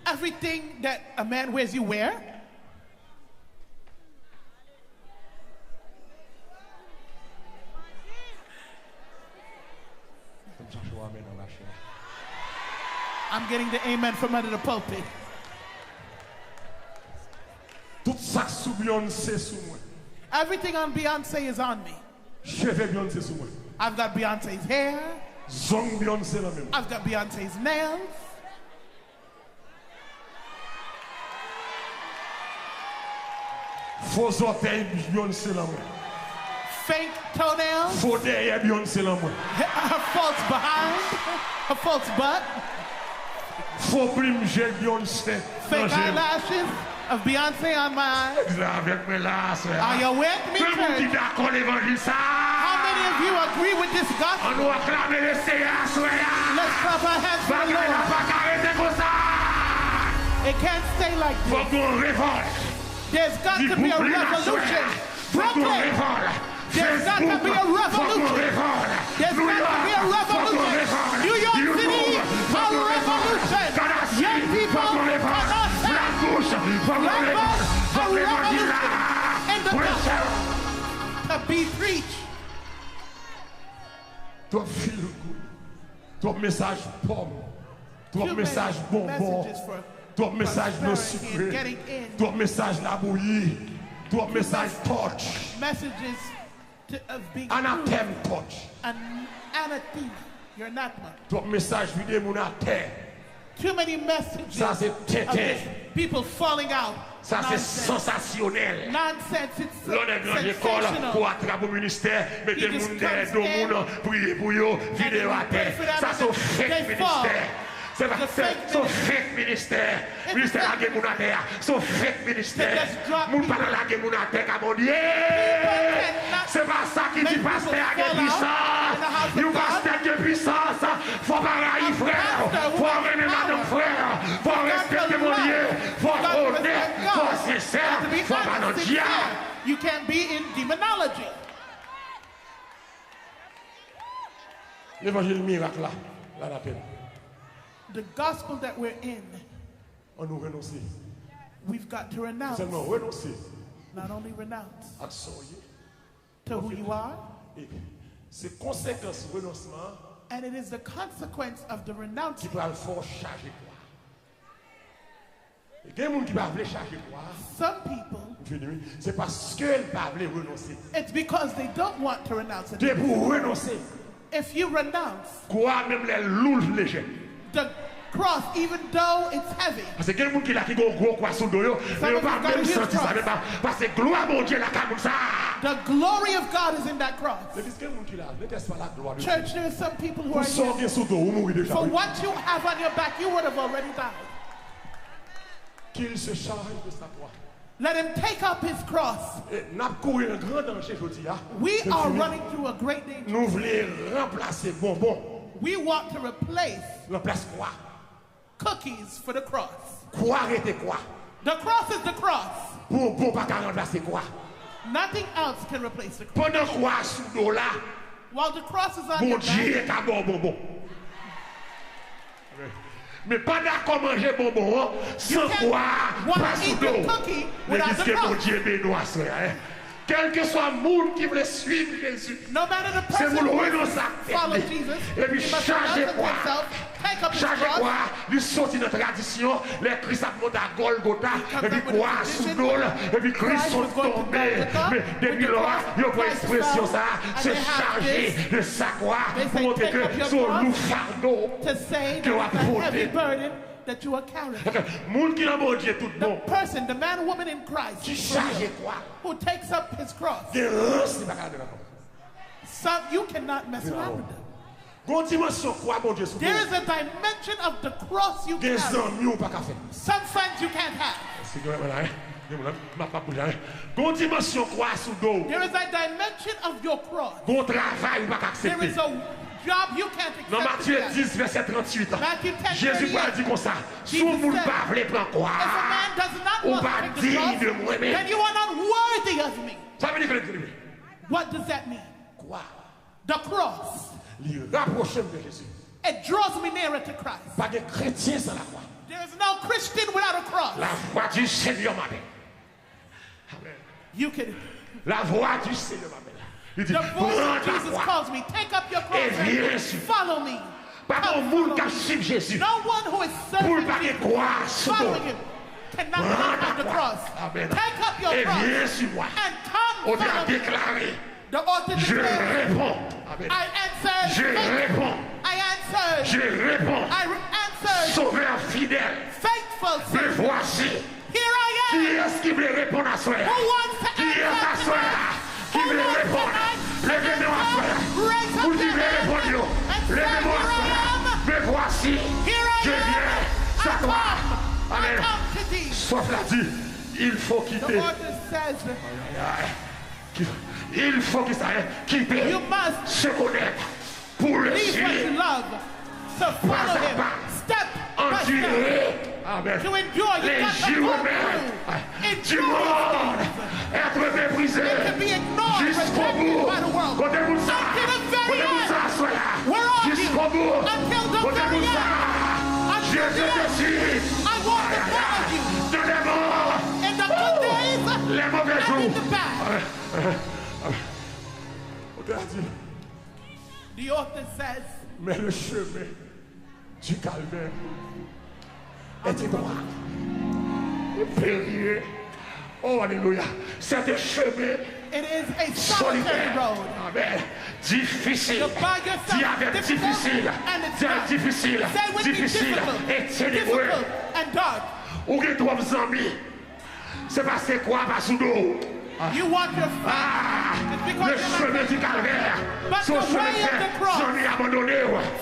Everything that a man wears, you wear. I'm getting the amen from under the pulpit. Tout ça sous Beyoncé sous moi. Everything on Beyonce is on me. Cheveux Beyoncé sous moi. I've got Beyonce's hair. Zong Beyoncé là même. I've got Beyonce's nails. Faux orteils Beyoncé là même. Fake toenails. Faux derrière Beyoncé là même. Her false behind. Her false butt. Faux prime gel Beyoncé. Fake eyelashes of Beyonce on my eyes. Avec mes là, Are you with me, tout le monde qui church? d'accord l'évangile ça. How many of you agree with this On gospel? doit acclamer le Seigneur, Let's clap our hands for the Lord. pas arrêter comme ça. It can't stay like Faut this. qu'on révolte. There's got to be a revolution. Brooklyn, there's got to be a revolution. There's got to be a revolution. New York City, a revolution. Young people, cannot say. Black folks, a revolution in the gospel to be preached. Toi feel good. Toi message pomme. Toi Too message many bonbon. messages for Toi message non prosperity and sucré. getting in. Toi message la bouillie. Toi message touch. Messages of being Anathème touch. anathema. You're anathema. Toi message vidé mon à terre. Too many messages Ça c'est of tété. this. People falling out. Ça c'est Nonsense. sensationnel. Nonsense. It's L'on est grand école sensational. pour attraper au ministère, mettez He le just monde comes derrière in le monde, prier pour eux, vidéo à terre. Ça c'est fake ministère. C'est pas fake ministère. Ministère à mon à terre. C'est fake ministère. Moun pas dans la guerre mon à terre comme on dit. C'est pas ça qui dit pasteur à puissance. You pasteur de puissance. Faut pas railler frère. Faut amener madame frère. Faut respecter mon Dieu. Faut honnête. Faut sincère. Faut pas dans le diable. You can't be in demonology. L'évangile miracle là, là la peine. The gospel that we're in, On nous renonce. we've got to renounce. Seulement renoncer. Not only renounce À soyez. to who you are, Et c'est conséquence renoncement and it is the consequence of the qui renouncing. peut le faire charger quoi. Et il y a des gens qui ne veulent charger quoi. Some people, C'est parce qu'ils ne veulent renoncer. it's because they don't want to renounce it. C'est pour renoncer. If you renounce Quoi même les louls légers. the cross, even though it's heavy, Parce que quelqu'un qui a un gros quoi sous le dos, mais on va même sentir ça. Parce que gloire mon Dieu la comme ça. the glory of God is in that cross. C'est quelqu'un qui a n'est-ce pas la gloire de Dieu. Church, there are some people who Pour are here. sortir sous le dos, vous mourrez déjà. For what you have on your back, you would have already died. Qu'il se charge de sa croix. Let him take up his cross. Et nous avons couru un grand danger aujourd'hui. We are running through a great danger. Nous voulons remplacer bonbon. We want to replace Remplace quoi? cookies for the cross. Quoi arrêter quoi? The cross is the cross. Bonbon pas qu'à remplacer quoi? Nothing else can replace the cross. Pendant quoi sous dos là? While the cross is on Mon your Dieu back, est à bon bonbon. Mais pas d'accord manger bonbon sans can't quoi want pas to sous eat your dos. cookie Mais without qu'est-ce the que mon cross. Dieu bénisse frère? Quel que soit le monde qui veut suivre Jésus. No matter the C'est person vous le who renoncer follow à Jesus, et puis he must changer renounce quoi? himself, take up his Changer cross. quoi? Lui sortir de la tradition, les Christ a monté à Golgotha, et puis quoi? Sous l'eau, et puis Christ sont tombés. Mais depuis là, il n'y a pas expression ça, se charger de sa croix pour montrer que son loup fardeau To say que that va it's a heavy porter. burden that you are carrying. Monde qui n'a pas Dieu tout The bon, person, the man or woman in Christ, qui for real, charge quoi? who takes up his cross, Des rances, c'est pas grave. some you cannot mess around with them. Gon dimension quoi, mon Dieu, sous There is a dimension of the cross you des carry. amis ou pas qu'à faire. Some friends you can't have. C'est que voilà, ma pas pour jamais. Gon dimension quoi sous dos. There is a dimension of your cross. Bon travail ou pas qu'à There accepter. is a job you can't accept. Dans Matthieu to have. 10, verset 38, Matthew 10, Jésus 38. va dire comme ça. Si Jesus vous ne said, pas voulez prendre quoi, If a man does not ou want pas to take the digne de cross, moi-même. then you are not worthy of me. Ça veut dire que le What does that mean? quoi? The cross. Il rapproche de Jésus. It draws me nearer to Christ. Pas de chrétien sans la croix. There is no Christian without a cross. La voix du Seigneur m'appelle. Amen. You can. La voix du Seigneur m'appelle. Il dit, The prends voice of ta Jesus croix. calls me. Take up your cross Et viens and sur. follow me. Pas Come un monde follow qui me. suit Jésus. No one who is Pour serving pas de Jesus, croix sous following dos. him, cannot Prends take ta up the croix. cross. Amen. Take up your Et cross viens sur moi. and come On a follow me. déclaré. The author Je declares, réponds. Amen. I answer Je faith. réponds. I answered. Je réponds. I answered. Sauveur fidèle. Faithful Me Savior. voici. Here I Qui am. est-ce qui me répond à soi? Who wants to Qui est à answer soi? tonight? Qui Who me wants répond? tonight? Levez-moi à soi. Raise up Vous your qui me hand répondez. and say, Levez-moi à here soi. I am. Me voici. Here I Je am. viens. I C'est toi. come. I Amen. come to thee. Sauf l'a dit. Il faut The quitter. author says, Il faut qu'il s'arrête. Quitter. you must Se connaître. Pour le leave what you suivre. love to follow him. Step by step. Endurer. Amen. To endure, you Les got to jours go humains through. du Endure monde. these Être méprisé. to be ignored, Jusqu'au rejected bout. by the world. Côté Moussa. Until the very Côté end. Moussa, sois là. Where are you? Jusqu'au bout. Until the Côté very Moussa. end. Je Until the te end. suis. I walk in front of you. Dans les morts. In the good days Les mauvais and in jours. the bad. On t'a dit, The author says, mais le chemin du calvaire est droit. Périlleux. Oh, alléluia. C'est un chemin it is a solitary solitaire. road. Amen. Difficile. You're by yourself. Dis avec Difficult difficile. and it's Dis avec dark. difficile. Say with me, Difficile et ténébreux. difficult and dark. Ou que toi, vous amis. C'est parce que quoi, pas sous l'eau. You want your Ah, friends. It's because le you're chemin not du calvaire. But Son the chemin way of the fait, cross. j'en ai abandonné.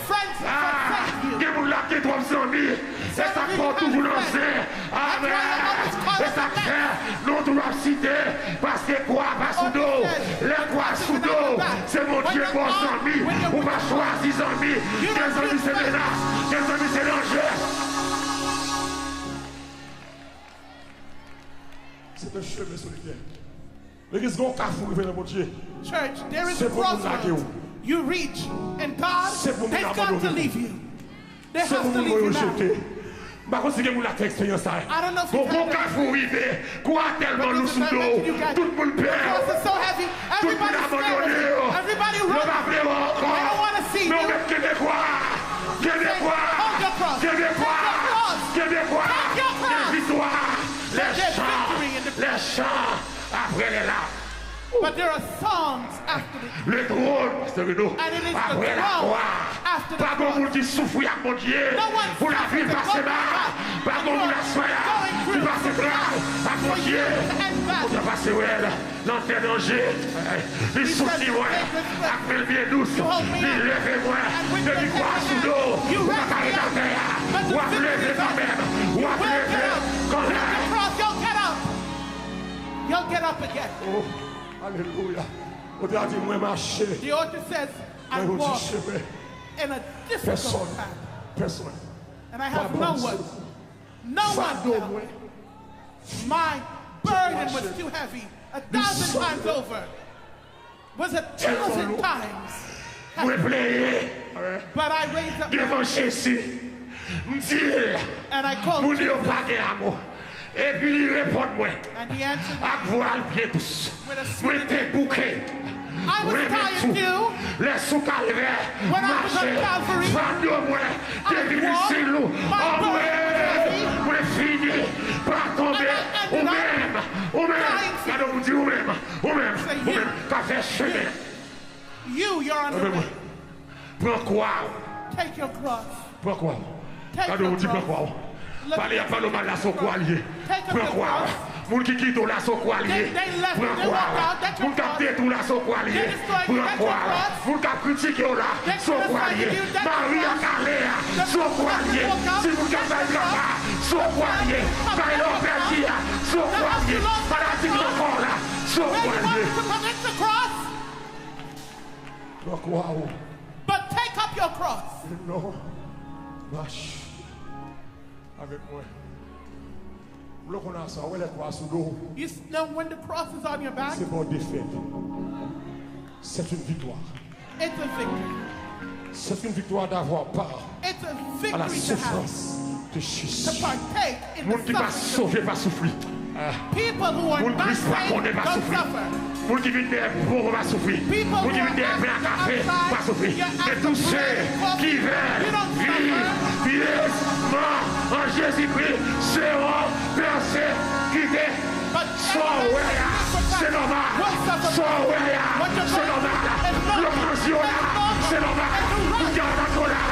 friends Ah, forsake you. que vous l'avez, toi, vous amis. Et ça porte où vous lancez. Amen. Et ça fait, nous devons citer. Parce que quoi, pas sous l'eau. Les quoi sous l'eau. C'est mon Dieu, vos amis. Ou pas choisir amis. Des amis, c'est menace. Des amis, c'est danger. C'est un chemin solitaire. L'église gon carrefour vers mon Dieu. Church, there is C'est a pour vous laguer crossroads. où. You reach, and God, C'est pour they've vous got to abandonner. leave you. They C'est have pour to vous leave you now. rejeter. Par contre, c'est que vous l'avez expérience. I don't know if Bon, you've bon had that. carrefour arrivé. Quoi tellement nous sous l'eau. Tout le monde The perd. cross is so heavy. Tout le monde Everybody's abandonné. scared. Everybody Ne runs. va plus They don't encore. want to see Non, you. mais Québécois. Québécois. Hold your cross. Québécois. Take your cross. Québécois. Take your cross. Les victoires. Les There's chants. victory in the Les chants. Après les larmes. But there are songs after the Le trône, c'est le dos. And it is the Après la throne croix. after the Pas bon cross. pour qui souffre, à mon Dieu. No one Pour la suffers vie the passer blood là. of God. Pas bon pour la soya. Going Tu through passes grave. À mon for Dieu. years and Pour te back. passer ouais. L'entrée danger. Il souffle moi. Après le bien douce. Il lève moi. De victoire sous l'eau. You Ou à rest carrer ta here. terre. But the Ou à victory lever is ta up. mère. Ou You à will get lever. up. Quand Take là. the cross, you'll get up. You'll get up again. Oh, alléluia. On t'a dit, moi, marcher. The author says, I Moi, walk je chemin. in a difficult Personne. path. Personne. And I have Pas no bon one. Dieu. No Fardeau, one. moi. My burden was too heavy. 1,000 times over. Was 1,000 times. Vous playez. But I raised up Devant Jésus. Dis. and I called Mon Jesus. Dieu, pas de amour. Et puis il répond moi. And he answered, À voile bien tous. Moi t'es bouquet. I was tired too. Les sous calvaire. When I was on Marcher. Calvary, Fando moi. T'es I venu walked. sur nous. My Oh burden was ouais. heavy. Moi fini. Pas tomber. And I Ou ended up même. Ou même. dying. Pardon, vous dites ou même. Ou même. Say Ou you. même. T'as fait chemin. You're on the way. Prends quoi? Take your cross. Prends quoi? Take Pardon, your vous dites prends cross. quoi? Parlez à pas le mal là, son quoi lié. Take up Prends your quoi? cross. Moun qui quitte là, son quoi lié. They left. Prends They quoi? walked out. That's your Moun qui a cross. détruit là, son quoi lié. They destroyed you. Prends That's quoi? your cross. Moun qui a critiqué là, They son quoi criticized lié. you. That's your Marie a cross. calé, The son quoi cross lié. you walk out. Si vous That's avez your là, cross. son quoi lié. Par l'opération, son quoi lié. Maladie encore là, son Where quoi you want lié. to commit the cross, Prends quoi? Oh, but take up your cross. non. Marche. Avec moi. Là qu'on a ça, ouais, les croix sous l'eau. You know when the cross is on your back, C'est pas défaite. C'est une victoire. it's a victory. C'est une victoire d'avoir part It's a à la victory to have, souffrance de to Jésus. partake in Moun qui the va suffering. sauver, va souffrir. People who are Moun not Christ va saved connaître, va don't souffrir. suffer. Moun qui vient des pauvres va souffrir. People Moun qui who vient des are pleins à café outside, va souffrir. you're Mais at tous the ceux bread, qui you veulent don't vivre pieusement en Jésus-Christ seront persécutés. But So ouais, c'est normal. So ouais, c'est normal. L'oppression là, c'est normal. Vous gardez là,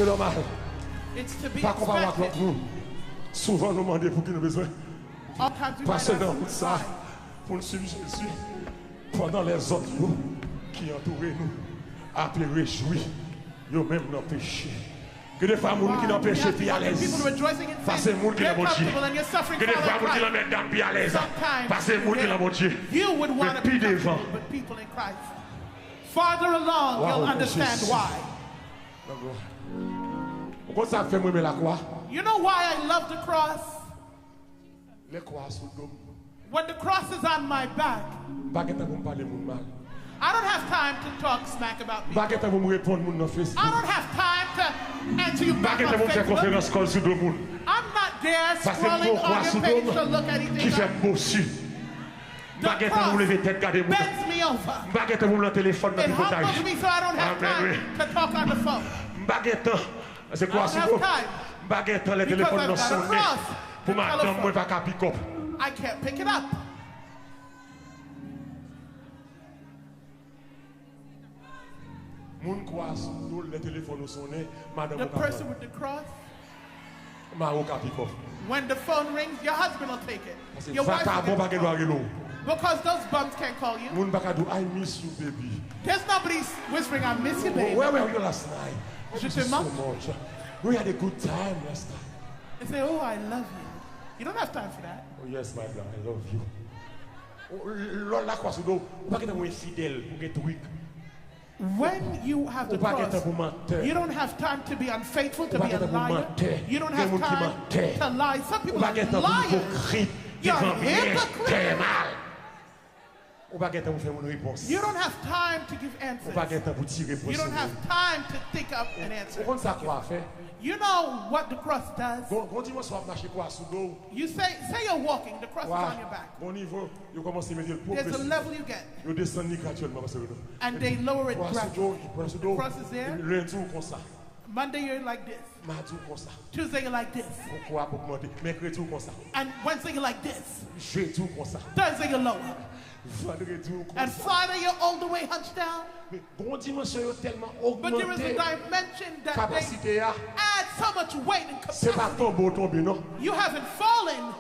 C'est normal. It's to be Pas qu'on va voir avec expected. nous. Souvent, nous demandons pour qui nous avons besoin. All times we might Passer ask dans you tout ça. why. Pour nous suivre Jésus. Pendant les autres qui entourent nous. Après réjouir. Ils même dans le péché. Que des femmes qui n'ont péché puis à l'aise. Parce que les gens qui n'ont pas Dieu. Que des femmes qui n'ont pas puis à l'aise. Parce que les gens qui n'ont pas Dieu. You would want to be devant. comfortable, but people in Christ. Farther along, you'll understand why. Pourquoi ça fait moi la croix? You know why I love the cross? Les croix sous le dos. When the cross is on my back, Baguette pour me parler mon mal. I don't have time to talk smack about me. Baguette pour me répondre mon Facebook. I don't have time to answer you back Baguette on pour me faire Facebook. conférence call sur le monde. I'm not there Parce que scrolling mon croix on sous your page to le look at qui anything. fait bossu. The Baguette pour me lever tête garder mon. bends me over. Baguette pour le téléphone dans It le potage. humbles me so I don't have time to talk on the phone. Baguette, c'est quoi I sous don't le have time. Baguette, les Because téléphones I've dans got a son nez. cross. Pour The madame, telephone. moi, pas pick up. I can't pick it up. Moun croit sous nous, les téléphones sonné, madame The person with the cross, pick up. when the phone rings, your husband will take it. Parce Your wife que will bon get baguette the doit phone. Because those bums can't call you. Moun baka do I miss you baby. There's nobody whispering, I miss you, baby. Where were you last night? Je Thank te you so manque. much. We had a good time last night. They say, oh, I love you. You don't have time for that. Oh yes, my brother, I love you. L'on la croix sous dos, ou pas que t'es infidèle, ou get weak. When you have the Ou pas que t'es cross, pour mentir. you don't have time to be unfaithful, to Ou pas be que a t'es pour liar. mentir. You don't Des have gens qui time mentent. to lie. Some Ou people pas are que t'es pour liars. hypocrite, You're devant a bien, hypocrite. t'es mal. Ou pas que t'es pour faire une réponse. You don't have time to give Ou pas answers. que t'es pour tirer pour You don't have time to think up an Vous answer. comprenez ça quoi faire? You know what the cross does? Bon dimanche soir, marcher quoi sous dos. You say you're walking, the cross is on your back. Bon niveau, vous commencez à me dire le There's a progressif. level you get, Vous descendez graduellement parce que and they lower it croix sous gradually. dos, croix sous dos. cross is there. Lundi ou comme ça, Monday you're like this. mardi ou comme ça. Tuesday you're like this. Pourquoi pour augmenter? Mercredi ou comme ça. And Wednesday you're like this. Jeudi ou comme ça. Thursday you're lower. Vendredi ou comme And ça. Friday you're all the way hunched down. Mais bon dimanche, yo tellement But there is a augmenté dimension that they capacité ya. add so much weight and C'est pas capacity. tomber non. You haven't fallen.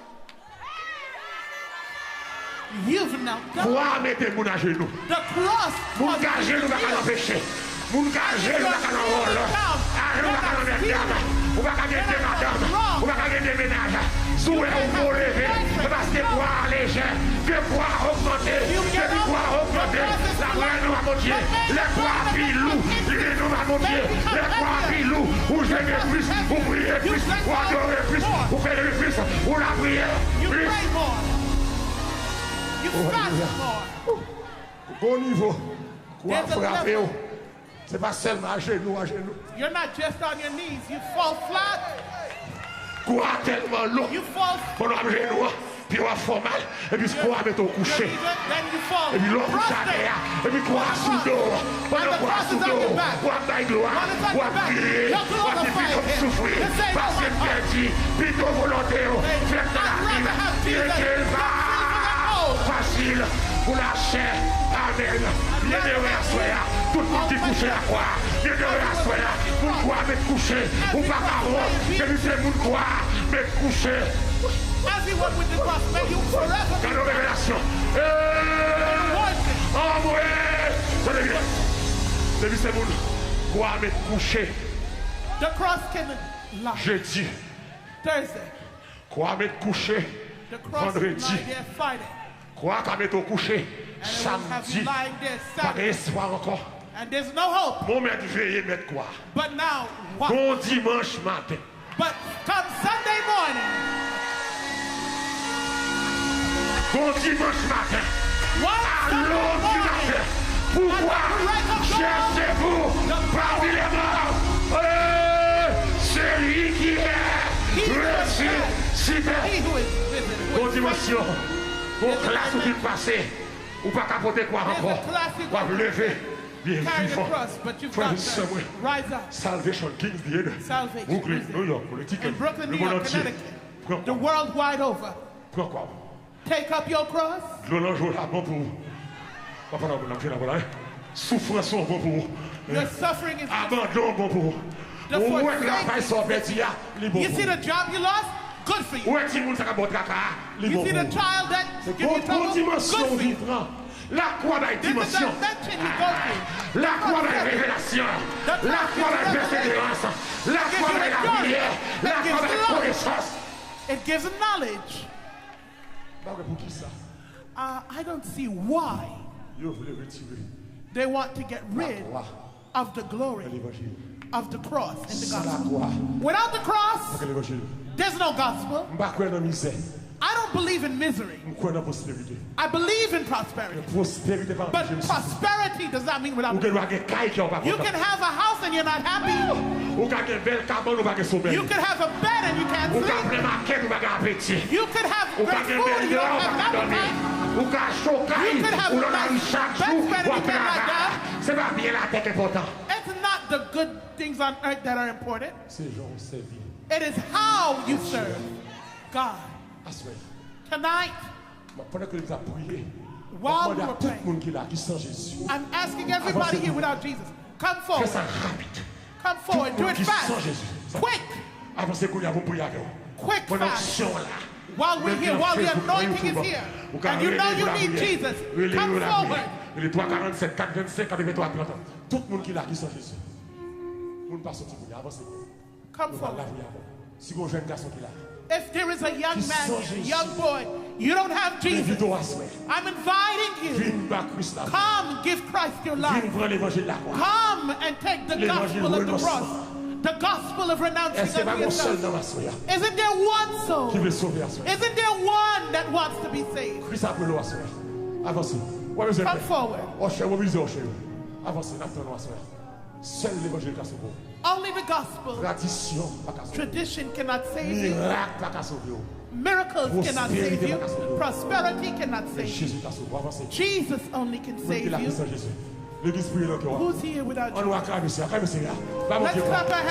You've knelt down. Croix mettez moun à genoux. The cross Moun was ka genoux va pas l'empêcher. Moun ka genoux va pas l'envoler. À genoux va pas l'empêcher. Ou va pas gagner madame. Ou va pas gagner ménage. Souhait ou vous lever. Parce que poids léger. Que poids augmenté. Que poids augmenté. La vraie nous va monter. Les poids pilou. Les nous va monter. Les poids pilou. Ou j'aime plus. Ou prier plus. Ou adorer plus. Ou faire plus. Ou la prière. You Plus. pray more. You fast more. Bon niveau. Quoi There's a frapper. level. C'est pas seulement à genoux, à genoux. You're not just on your knees. You fall flat. Quoi tellement long. You fall. Pendant à genoux, puis on va faire mal. Et puis quoi mettre au You're coucher. even, then you fall. Et puis l'autre Prostrate. chalet. Et puis quoi sous dos. Pendant quoi cross sous is on dos. your back. Quoi taille gloire. One is on Quoi your back. crier. You're Quoi qui glorified comme here. souffrir. You say, Parce que oh, bien dit. Plutôt volontaire. Faites de la I'd rather have vie. Et Jesus qu'elle than va. silver and gold. Facile pour la chair. Amen. Bien de soya. Tout le monde qui couche à quoi. Bien de soya. Pourquoi mettre couché. Ou pas parole. C'est c'est mon quoi. Mettre couché. As he went with the cross, may you forever Dans nos révélations. worship. Oh, ouais. Ça devient. Depuis c'est mon quoi mettre couché. The cross can lie. Jeudi. Thursday. Quoi mettre couché. The cross can Vendredi. lie there Friday. Quoi qu'à mettre au couché. And it will have you Samedi. lying there Pas Saturday. d'espoir encore. And there's no hope. Mon maître veillé mettre quoi. But now, what? Bon dimanche matin. But come Sunday morning, Bon dimanche matin. one Sunday Allons du morning, matin. Pourquoi cherchez-vous parmi les morts celui qui est ressuscité? he who is risen, who Bon is dimension. Bon classe où tu passé. Ou pas capoter quoi encore. Ou pas lever. Bien carrying the vivant. cross, but you've Frère got Samuel. to rise up. Salvation Kings Theater. Salvation. Brooklyn, New York, pour le ticket. In Brooklyn, Le New monde York, entier. Connecticut, Prends the quoi? world wide over. Prends quoi? Take up your cross. L'on joue là, bon pour vous. Papa, non, là, souffrance, bon pour vous. Your suffering is Abandon, bon pour vous. The you see the job you lost? Good for you. You see the child that gives you trouble? Good for you. La croix de dimension. La croix de révélation. La croix de persévérance. La croix de la prière. La croix de connaissance. It gives knowledge. I don't see why they want to get rid of the glory of the cross and the gospel. Without the cross, there's no gospel. I don't believe in misery. I believe in prosperity. But prosperity does not mean without misery. You can have a house and you're not happy. You can have a bed and you can't sleep. You can have great food and you don't have appetite. You can have a nice bedspread and you can't lie down. It's not the good things on earth that are important. It is how you serve God. Tonight, while we were praying, I'm asking everybody here without Jesus, come forward. Come forward. Do it fast. Quick. Quick fast. While we're here, while the anointing is here, and you know you need Jesus, come forward. Come forward. If there is a young man, a young boy, you don't have Jesus, I'm inviting you. Come, give Christ your life. Come and take the gospel of the cross, the gospel of renouncing of yourself. Isn't there one soul? Isn't there one that wants to be saved? Come forward. Only the gospel. Tradition cannot save you. Miracles cannot save you. Prosperity cannot save you. Jesus only can save you. Who's here without Jesus? Let's clap our hands.